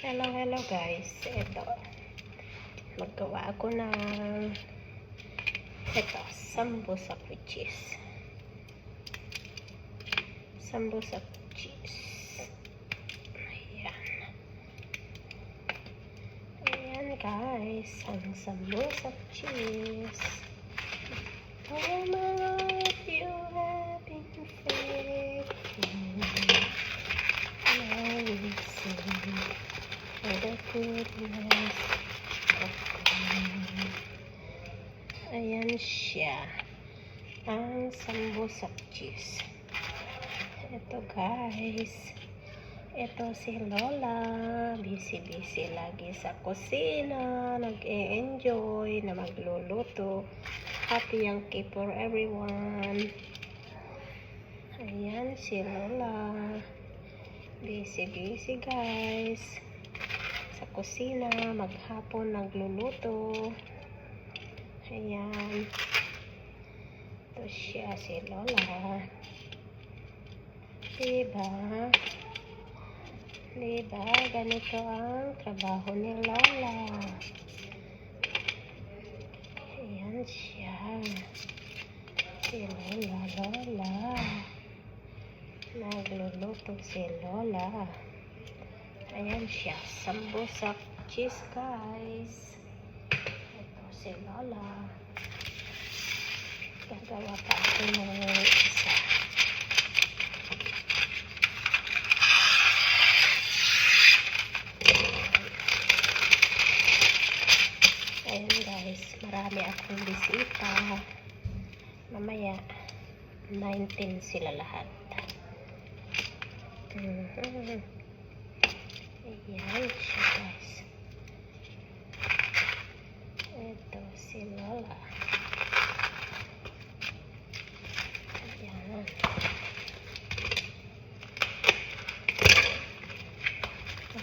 Hello guys. Ito. Maggawa ako ng sambusak with cheese. Sambusak with cheese. Ayan guys. Ang sambusak cheese. Oh my God, you have been faithful. Now we sing for the goodness of God. Ayan siya. Ang sambusak cheese. Ito guys. Ito si Lola. Busy lagi sa kusina. Nag-e-enjoy na magluluto. Happy Yankee for everyone. Ayan si Lola. Busy guys. Sa kusina. Maghapon nagluluto. Ayan. Ito siya si Lola. Diba? Ganito ang trabaho ni Lola. Ayan siya. Si Lola. Nagluluto si Lola. Ayan siya. Sambusak cheese guys. Ito si Lola. Gagawa pa ako ng isa. Ayan guys, marami akong bisita. Mamaya 19 sila lahat. Ayan siya guys. Ito si Lola. Ayan.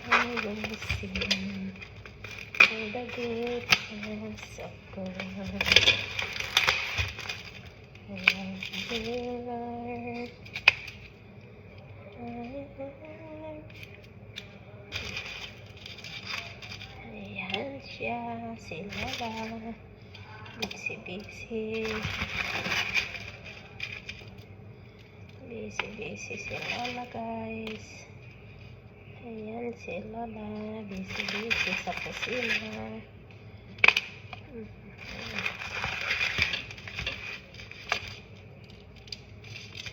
I will sing for the goodness of God. Ayan siya, si Lola. Busy si Lola guys. Ayan si Lola. Busy sa kusina.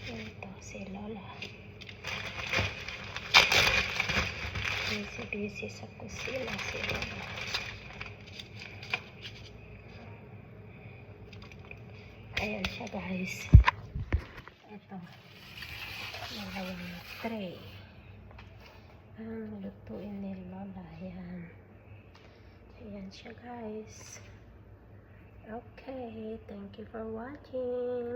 Ito si Lola. Busy sa kusina si Lola. Ayan siya guys. Ito. Dalawang tray. Ang lutuin ni Lola. Ayan siya guys. Okay. Thank you for watching.